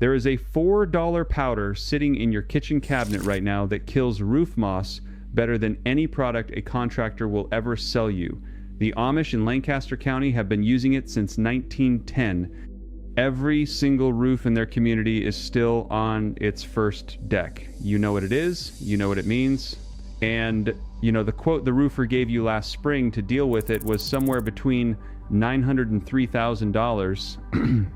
There is a $4 powder sitting in your kitchen cabinet right now that kills roof moss better than any product a contractor will ever sell you. The Amish in Lancaster County have been using it since 1910. Every single roof in their community is still on its first deck. You know what it is, you know what it means, and the quote the roofer gave you last spring to deal with it was somewhere between $900 and $3,000.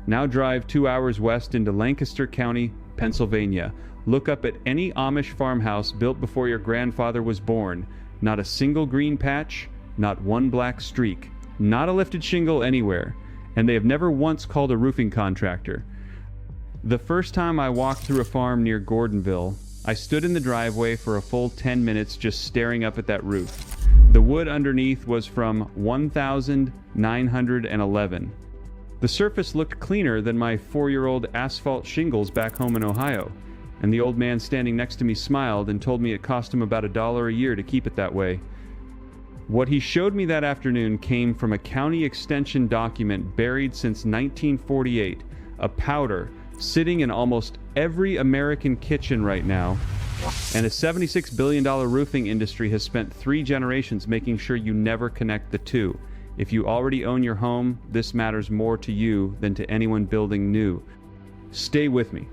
Now drive 2 hours west into Lancaster County, Pennsylvania. Look up at any Amish farmhouse built before your grandfather was born. Not a single green patch, not one black streak, not a lifted shingle anywhere. And they have never once called a roofing contractor. The first time I walked through a farm near Gordonville, I stood in the driveway for a full 10 minutes just staring up at that roof. The wood underneath was from 1911. The surface looked cleaner than my 4-year-old asphalt shingles back home in Ohio, and the old man standing next to me smiled and told me it cost him about $1 a year to keep it that way. What he showed me that afternoon came from a county extension document buried since 1948, a powder sitting in almost every American kitchen right now, and a $76 billion roofing industry has spent 3 generations making sure you never connect the two. If you already own your home, this matters more to you than to anyone building new. Stay with me,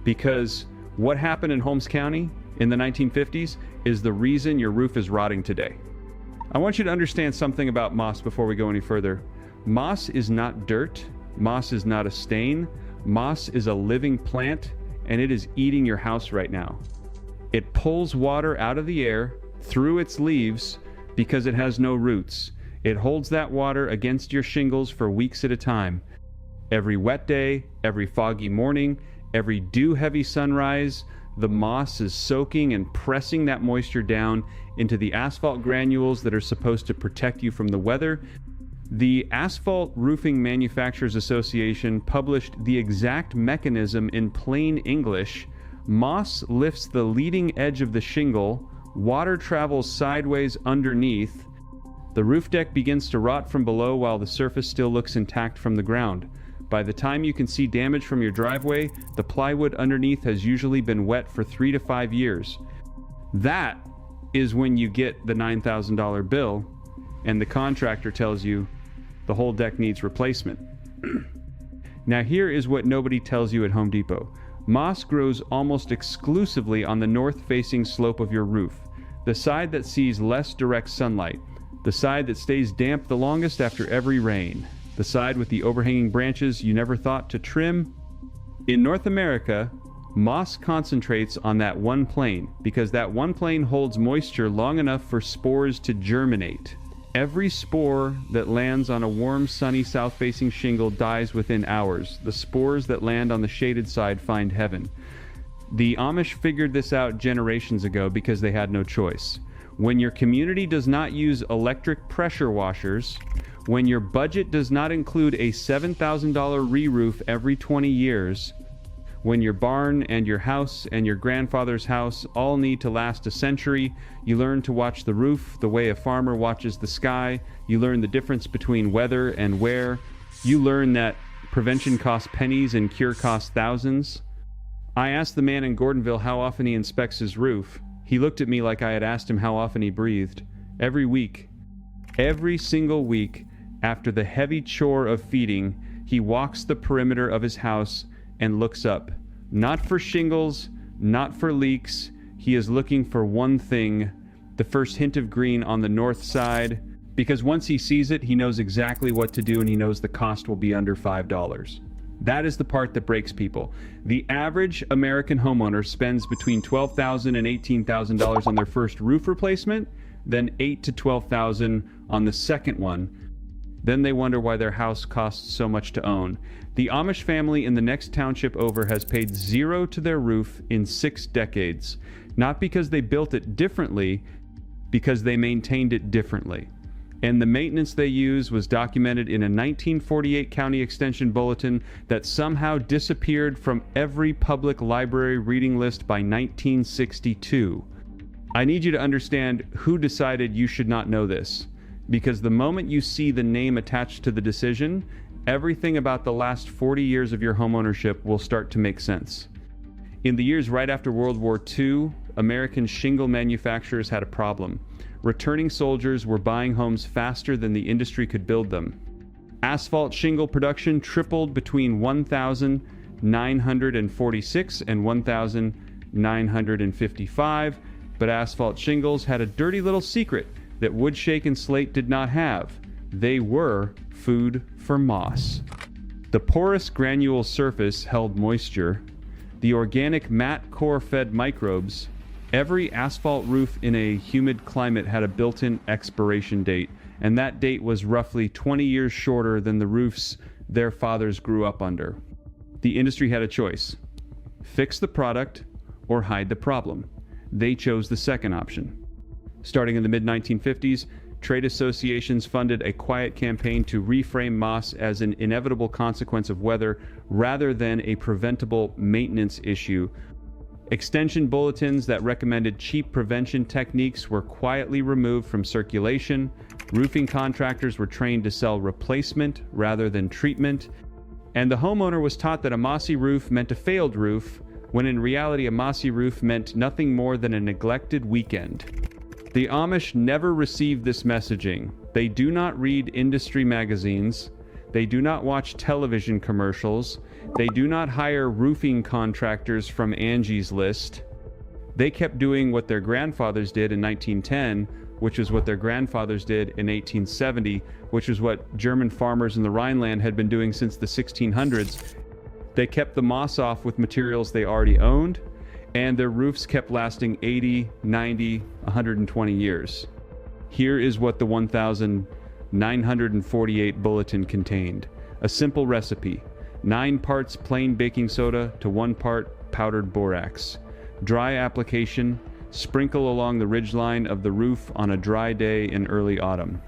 because what happened in Holmes County in the 1950s is the reason your roof is rotting today. I want you to understand something about moss before we go any further. Moss is not dirt. Moss is not a stain. Moss is a living plant, and it is eating your house right now. It pulls water out of the air through its leaves because it has no roots. It holds that water against your shingles for weeks at a time. Every wet day, every foggy morning, every dew-heavy sunrise, the moss is soaking and pressing that moisture down into the asphalt granules that are supposed to protect you from the weather. The Asphalt Roofing Manufacturers Association published the exact mechanism in plain English. Moss lifts the leading edge of the shingle, water travels sideways underneath, the roof deck begins to rot from below while the surface still looks intact from the ground. By the time you can see damage from your driveway, the plywood underneath has usually been wet for 3 to 5 years. That is when you get the $9,000 bill and the contractor tells you the whole deck needs replacement. Now here is what nobody tells you at Home Depot. Moss grows almost exclusively on the north-facing slope of your roof, the side that sees less direct sunlight, the side that stays damp the longest after every rain, the side with the overhanging branches you never thought to trim. In North America, moss concentrates on that one plane because that one plane holds moisture long enough for spores to germinate. Every spore that lands on a warm, sunny, south-facing shingle dies within hours. The spores that land on the shaded side find heaven. The Amish figured this out generations ago because they had no choice. When your community does not use electric pressure washers, when your budget does not include a $7,000 re-roof every 20 years, when your barn and your house and your grandfather's house all need to last a century, you learn to watch the roof the way a farmer watches the sky. You learn the difference between whether and where. You learn that prevention costs pennies and cure costs thousands. I asked the man in Gordonville how often he inspects his roof. He looked at me like I had asked him how often he breathed. Every week. Every single week, after the heavy chore of feeding, he walks the perimeter of his house and looks up. Not for shingles, not for leaks. He is looking for one thing, the first hint of green on the north side, because once he sees it, he knows exactly what to do and he knows the cost will be under $5. That is the part that breaks people. The average American homeowner spends between $12,000 and $18,000 on their first roof replacement, then $8,000 to $12,000 on the second one. Then they wonder why their house costs so much to own. The Amish family in the next township over has paid zero to their roof in 6 decades. Not because they built it differently, because they maintained it differently. And the maintenance they use was documented in a 1948 county extension bulletin that somehow disappeared from every public library reading list by 1962. I need you to understand who decided you should not know this, because the moment you see the name attached to the decision, everything about the last 40 years of your homeownership will start to make sense. In the years right after World War II, American shingle manufacturers had a problem. Returning soldiers were buying homes faster than the industry could build them. Asphalt shingle production tripled between 1946 and 1955, but asphalt shingles had a dirty little secret that wood shake and slate did not have. They were food for moss. The porous granule surface held moisture. The organic matte core fed microbes. Every asphalt roof in a humid climate had a built-in expiration date, and that date was roughly 20 years shorter than the roofs their fathers grew up under. The industry had a choice: fix the product or hide the problem. They chose the second option. Starting in the mid-1950s, trade associations funded a quiet campaign to reframe moss as an inevitable consequence of weather rather than a preventable maintenance issue. Extension bulletins that recommended cheap prevention techniques were quietly removed from circulation. Roofing contractors were trained to sell replacement rather than treatment. And the homeowner was taught that a mossy roof meant a failed roof, when in reality a mossy roof meant nothing more than a neglected weekend. The Amish never received this messaging. They do not read industry magazines. They do not watch television commercials. They do not hire roofing contractors from Angie's List. They kept doing what their grandfathers did in 1910, which was what their grandfathers did in 1870, which was what German farmers in the Rhineland had been doing since the 1600s. They kept the moss off with materials they already owned, and their roofs kept lasting 80, 90, 120 years. Here is what the 1948 bulletin contained. A simple recipe: 9 parts plain baking soda to 1 part powdered borax. Dry application: sprinkle along the ridgeline of the roof on a dry day in early autumn.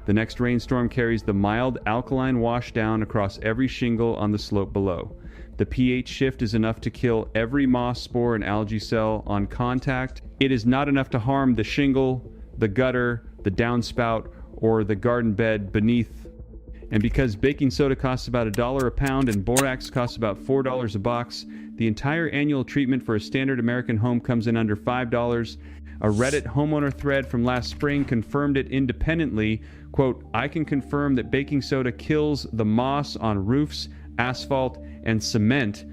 The next rainstorm carries the mild alkaline wash down across every shingle on the slope below. The pH shift is enough to kill every moss spore and algae cell on contact. It is not enough to harm the shingle, the gutter, the downspout, or the garden bed beneath. And because baking soda costs about $1 a pound and borax costs about $4 a box, the entire annual treatment for a standard American home comes in under $5. A Reddit homeowner thread from last spring confirmed it independently. Quote, "I can confirm that baking soda kills the moss on roofs, asphalt, and cement.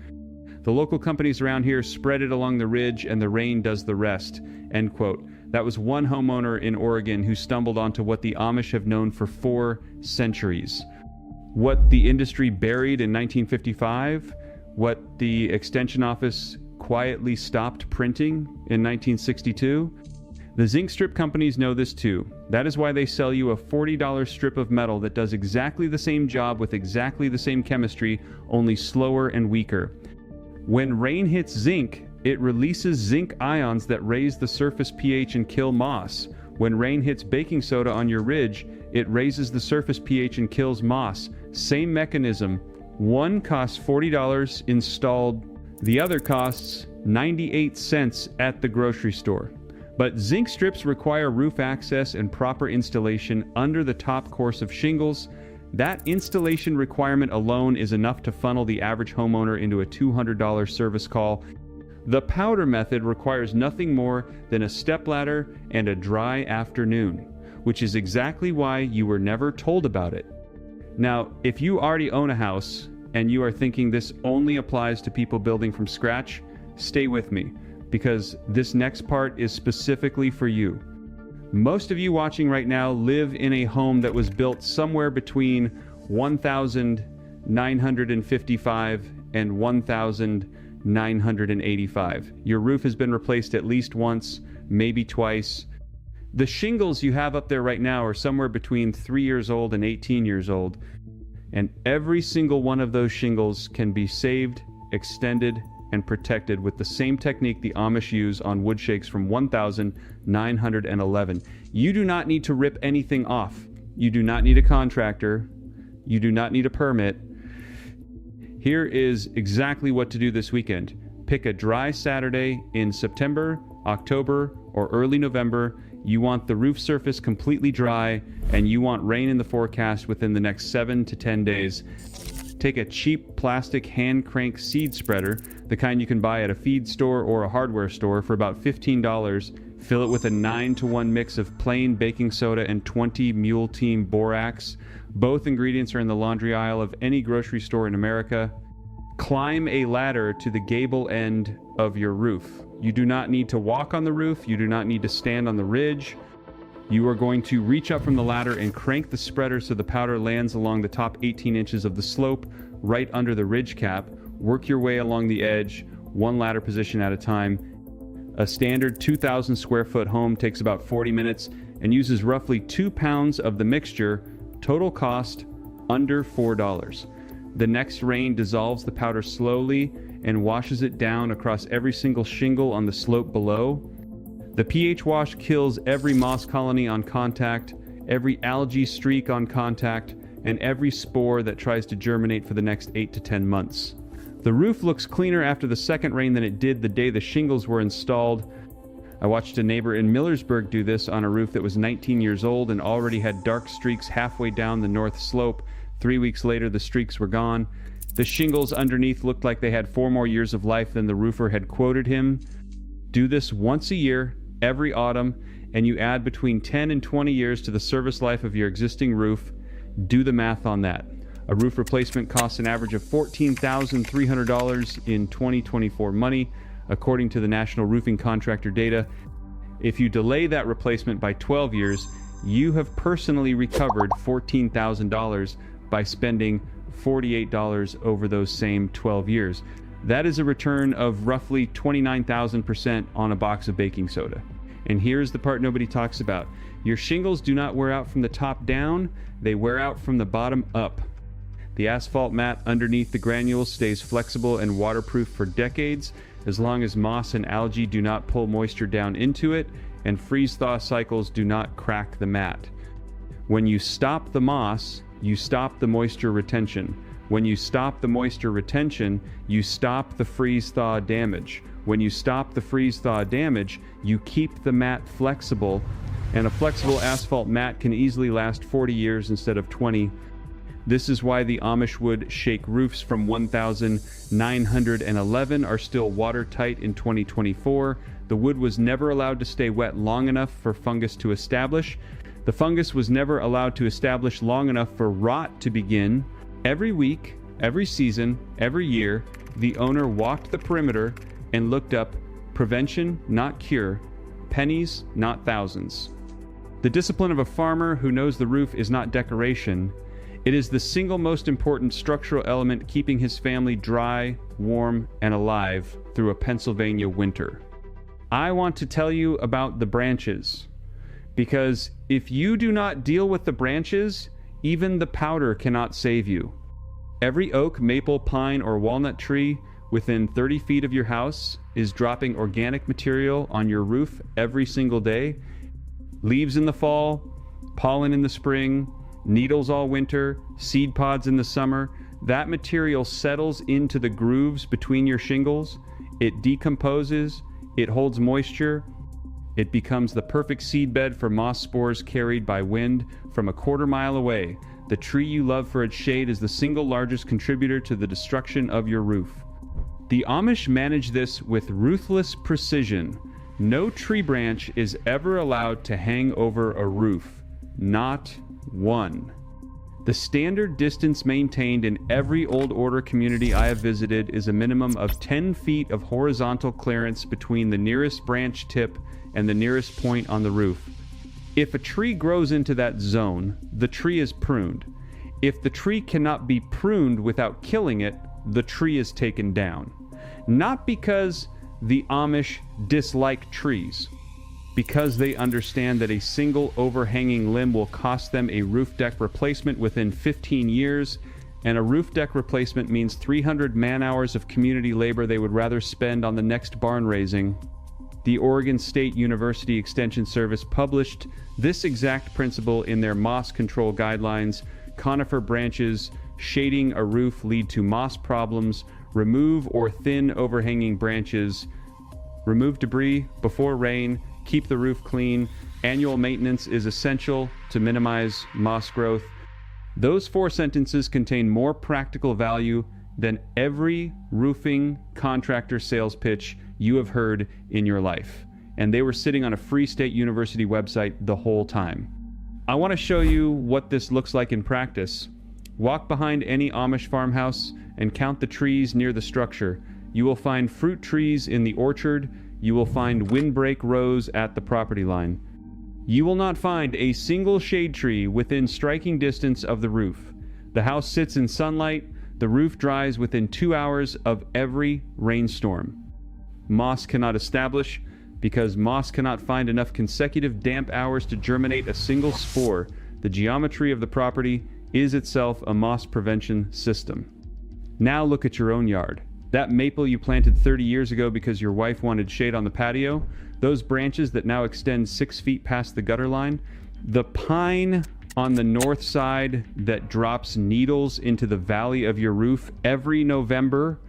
The local companies around here spread it along the ridge and the rain does the rest." End quote. That was one homeowner in Oregon who stumbled onto what the Amish have known for 4 centuries. What the industry buried in 1955, what the Extension Office quietly stopped printing in 1962. The zinc strip companies know this too. That is why they sell you a $40 strip of metal that does exactly the same job with exactly the same chemistry, only slower and weaker. When rain hits zinc, it releases zinc ions that raise the surface pH and kill moss. When rain hits baking soda on your ridge, it raises the surface pH and kills moss. Same mechanism. One costs $40 installed, the other costs 98 cents at the grocery store. But zinc strips require roof access and proper installation under the top course of shingles. That installation requirement alone is enough to funnel the average homeowner into a $200 service call. The powder method requires nothing more than a stepladder and a dry afternoon, which is exactly why you were never told about it. Now, if you already own a house and you are thinking this only applies to people building from scratch, stay with me, because this next part is specifically for you. Most of you watching right now live in a home that was built somewhere between 1955 and 1985. Your roof has been replaced at least once, maybe twice. The shingles you have up there right now are somewhere between 3 years old and 18 years old. And every single one of those shingles can be saved, extended, and protected with the same technique the Amish use on wood shakes from 1911. You do not need to rip anything off. You do not need a contractor. You do not need a permit. Here is exactly what to do this weekend. Pick a dry Saturday in September, October, or early November. You want the roof surface completely dry, and you want rain in the forecast within the next 7 to 10 days. Take a cheap plastic hand crank seed spreader, the kind you can buy at a feed store or a hardware store for about $15. Fill it with a 9-to-1 mix of plain baking soda and 20 Mule Team borax. Both ingredients are in the laundry aisle of any grocery store in America. Climb a ladder to the gable end of your roof. You do not need to walk on the roof. You do not need to stand on the ridge. You are going to reach up from the ladder and crank the spreader so the powder lands along the top 18 inches of the slope, right under the ridge cap. Work your way along the edge, one ladder position at a time. A standard 2,000 square foot home takes about 40 minutes and uses roughly 2 pounds of the mixture. Total cost under $4. The next rain dissolves the powder slowly and washes it down across every single shingle on the slope below. The pH wash kills every moss colony on contact, every algae streak on contact, and every spore that tries to germinate for the next 8 to 10 months. The roof looks cleaner after the second rain than it did the day the shingles were installed. I watched a neighbor in Millersburg do this on a roof that was 19 years old and already had dark streaks halfway down the north slope. 3 weeks later, the streaks were gone. The shingles underneath looked like they had 4 more years of life than the roofer had quoted him. Do this once a year, every autumn, and you add between 10 and 20 years to the service life of your existing roof. Do the math on that. A roof replacement costs an average of $14,300 in 2024 money, according to the National Roofing Contractor data. If you delay that replacement by 12 years, you have personally recovered $14,000 by spending $48 over those same 12 years. That is a return of roughly 29,000% on a box of baking soda. And here's the part nobody talks about. Your shingles do not wear out from the top down, they wear out from the bottom up. The asphalt mat underneath the granules stays flexible and waterproof for decades, as long as moss and algae do not pull moisture down into it, and freeze-thaw cycles do not crack the mat. When you stop the moss, you stop the moisture retention. When you stop the moisture retention, you stop the freeze-thaw damage. When you stop the freeze-thaw damage, you keep the mat flexible, and a flexible asphalt mat can easily last 40 years instead of 20. This is why the Amish wood shake roofs from 1911 are still watertight in 2024. The wood was never allowed to stay wet long enough for fungus to establish. The fungus was never allowed to establish long enough for rot to begin. Every week, every season, every year, the owner walked the perimeter and looked up prevention, not cure, pennies, not thousands. The discipline of a farmer who knows the roof is not decoration. It is the single most important structural element keeping his family dry, warm, and alive through a Pennsylvania winter. I want to tell you about the branches, because if you do not deal with the branches, even the powder cannot save you. Every oak, maple, pine, or walnut tree within 30 feet of your house is dropping organic material on your roof every single day. Leaves in the fall, pollen in the spring, needles all winter, seed pods in the summer. That material settles into the grooves between your shingles. It decomposes, it holds moisture. It becomes the perfect seed bed for moss spores carried by wind from a quarter mile away. The tree you love for its shade is the single largest contributor to the destruction of your roof. The Amish manage this with ruthless precision. No tree branch is ever allowed to hang over a roof. Not one. The standard distance maintained in every old order community I have visited is a minimum of 10 feet of horizontal clearance between the nearest branch tip and the nearest point on the roof. If a tree grows into that zone, the tree is pruned. If the tree cannot be pruned without killing it, the tree is taken down. Not because the Amish dislike trees, because they understand that a single overhanging limb will cost them a roof deck replacement within 15 years, and a roof deck replacement means 300 man-hours of community labor they would rather spend on the next barn raising. The Oregon State University Extension Service published this exact principle in their moss control guidelines. Conifer branches shading a roof lead to moss problems. Remove or thin overhanging branches. Remove debris before rain. Keep the roof clean, Annual maintenance is essential to minimize moss growth. Those 4 sentences contain more practical value than every roofing contractor sales pitch you have heard in your life. And they were sitting on a Free State University website the whole time. I want to show you what this looks like in practice. Walk behind any Amish farmhouse and count the trees near the structure. You will find fruit trees in the orchard. You will find windbreak rows at the property line. You will not find a single shade tree within striking distance of the roof. The house sits in sunlight. The roof dries within 2 hours of every rainstorm. Moss cannot establish because moss cannot find enough consecutive damp hours to germinate a single spore. The geometry of the property is itself a moss prevention system. Now look at your own yard. That maple you planted 30 years ago because your wife wanted shade on the patio, those branches that now extend 6 feet past the gutter line, the pine on the north side that drops needles into the valley of your roof every November,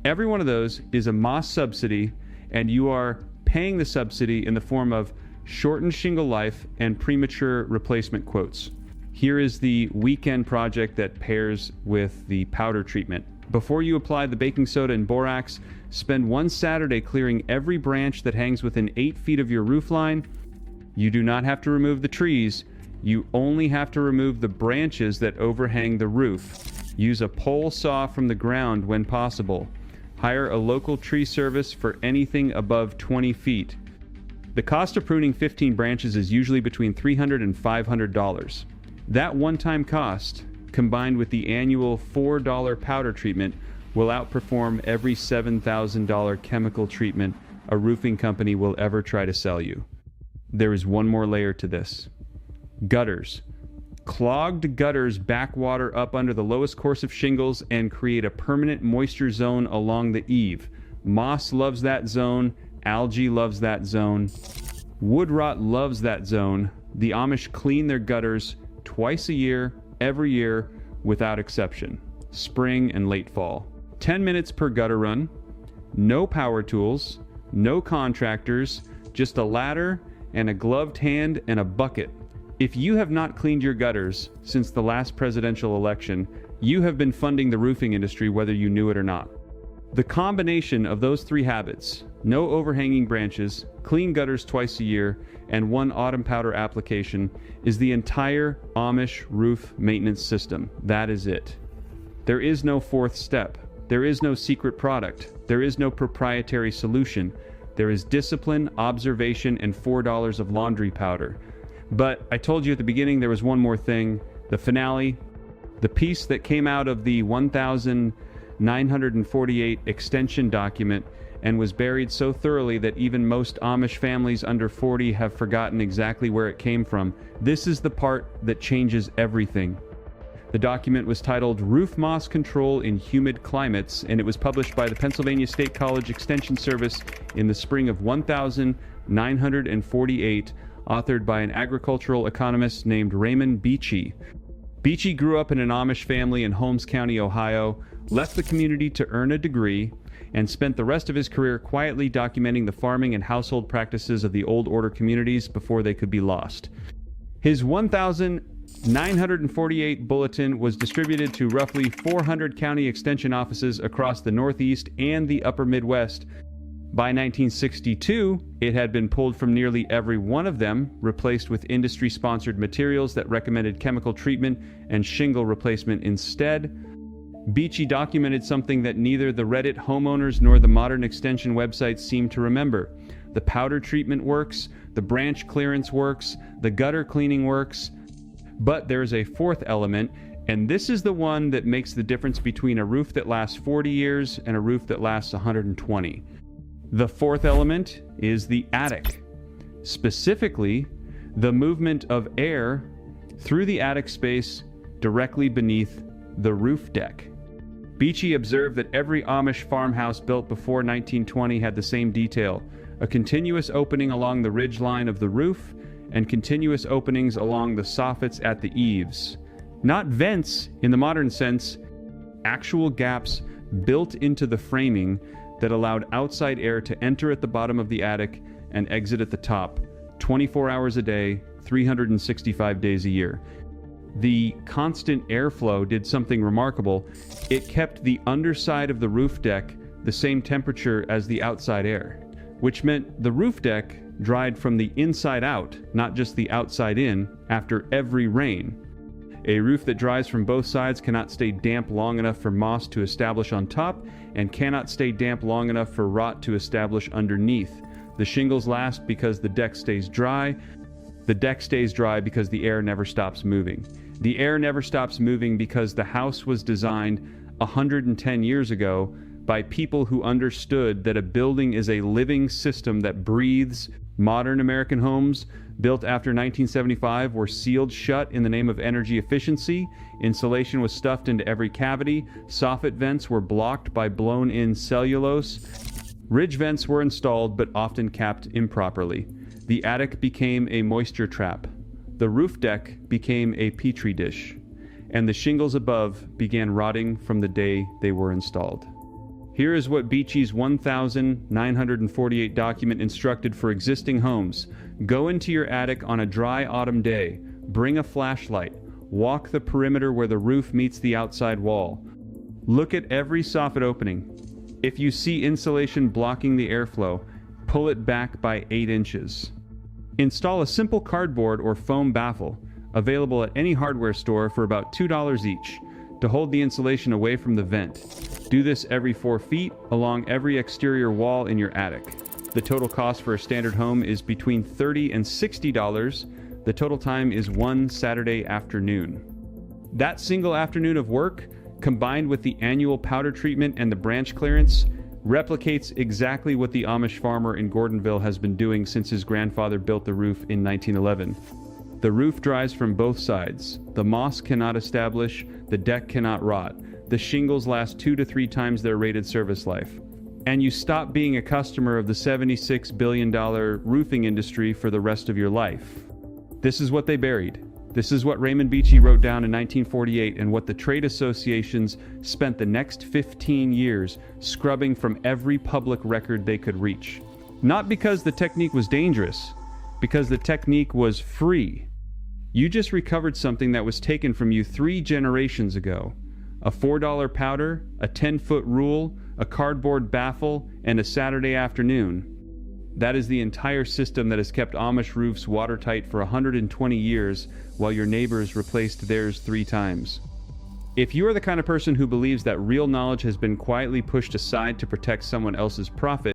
every one of those is a moss subsidy, and you are paying the subsidy in the form of shortened shingle life and premature replacement quotes. Here is the weekend project that pairs with the powder treatment. Before you apply the baking soda and borax, spend one Saturday clearing every branch that hangs within 8 feet of your roof line. You do not have to remove the trees. You only have to remove the branches that overhang the roof. Use a pole saw from the ground when possible. Hire a local tree service for anything above 20 feet. The cost of pruning 15 branches is usually between $300 and $500. That one-time cost, combined with the annual $4 powder treatment, will outperform every $7,000 chemical treatment a roofing company will ever try to sell you. There is one more layer to this. Gutters. Clogged gutters back water up under the lowest course of shingles and create a permanent moisture zone along the eave. Moss loves that zone. Algae loves that zone. Wood rot loves that zone. The Amish clean their gutters twice a year, every year, without exception. Spring and late fall. 10 minutes per gutter run. No power tools. No contractors. Just a ladder and a gloved hand and a bucket. If you have not cleaned your gutters since the last presidential election, you have been funding the roofing industry whether you knew it or not. The combination of those 3 habits, no overhanging branches, clean gutters twice a year, and 1 autumn powder application, is the entire Amish roof maintenance system. That is it. There is no 4th step. There is no secret product. There is no proprietary solution. There is discipline, observation, and $4 of laundry powder. But I told you at the beginning there was one more thing. The finale, the piece that came out of the 1,948 extension document and was buried so thoroughly that even most Amish families under 40 have forgotten exactly where it came from. This is the part that changes everything. The document was titled Roof Moss Control in Humid Climates, and it was published by the Pennsylvania State College Extension Service in the spring of 1948, authored by an agricultural economist named Raymond Beachy. Beachy grew up in an Amish family in Holmes County, Ohio, left the community to earn a degree, and spent the rest of his career quietly documenting the farming and household practices of the old order communities before they could be lost. His 1,948 bulletin was distributed to roughly 400 county extension offices across the Northeast and the Upper Midwest. By 1962, it had been pulled from nearly every one of them, replaced with industry-sponsored materials that recommended chemical treatment and shingle replacement instead. Beachy documented something that neither the Reddit homeowners nor the modern extension websites seem to remember. The powder treatment works, the branch clearance works, the gutter cleaning works, but there's a 4th element, and this is the one that makes the difference between a roof that lasts 40 years and a roof that lasts 120. The 4th element is the attic, specifically the movement of air through the attic space directly beneath the roof deck. Beachy observed that every Amish farmhouse built before 1920 had the same detail, a continuous opening along the ridge line of the roof and continuous openings along the soffits at the eaves. Not vents in the modern sense, actual gaps built into the framing that allowed outside air to enter at the bottom of the attic and exit at the top. 24 hours a day, 365 days a year. The constant airflow did something remarkable. It kept the underside of the roof deck the same temperature as the outside air, which meant the roof deck dried from the inside out, not just the outside in, after every rain. A roof that dries from both sides cannot stay damp long enough for moss to establish on top, and cannot stay damp long enough for rot to establish underneath. The shingles last because the deck stays dry. The deck stays dry because the air never stops moving. The air never stops moving because the house was designed 110 years ago by people who understood that a building is a living system that breathes. Modern American homes built after 1975 were sealed shut in the name of energy efficiency. Insulation was stuffed into every cavity. Soffit vents were blocked by blown-in cellulose. Ridge vents were installed but often capped improperly. The attic became a moisture trap. The roof deck became a petri dish. And the shingles above began rotting from the day they were installed. Here is what Beachy's 1948 document instructed for existing homes. Go into your attic on a dry autumn day. Bring a flashlight. Walk the perimeter where the roof meets the outside wall. Look at every soffit opening. If you see insulation blocking the airflow, pull it back by 8 inches. Install a simple cardboard or foam baffle, available at any hardware store for about $2 each, to hold the insulation away from the vent. Do this every 4 feet along every exterior wall in your attic. The total cost for a standard home is between $30 and $60. The total time is one Saturday afternoon. That single afternoon of work, combined with the annual powder treatment and the branch clearance, replicates exactly what the Amish farmer in Gordonville has been doing since his grandfather built the roof in 1911. The roof dries from both sides. The moss cannot establish, the deck cannot rot. The shingles last 2 to 3 times their rated service life. And you stop being a customer of the $76 billion roofing industry for the rest of your life. This is what they buried. This is what Raymond Beachy wrote down in 1948, and what the trade associations spent the next 15 years scrubbing from every public record they could reach. Not because the technique was dangerous, because the technique was free. You just recovered something that was taken from you 3 generations ago. A $4 powder, a 10-foot rule, a cardboard baffle, and a Saturday afternoon. That is the entire system that has kept Amish roofs watertight for 120 years while your neighbors replaced theirs 3 times. If you are the kind of person who believes that real knowledge has been quietly pushed aside to protect someone else's profit,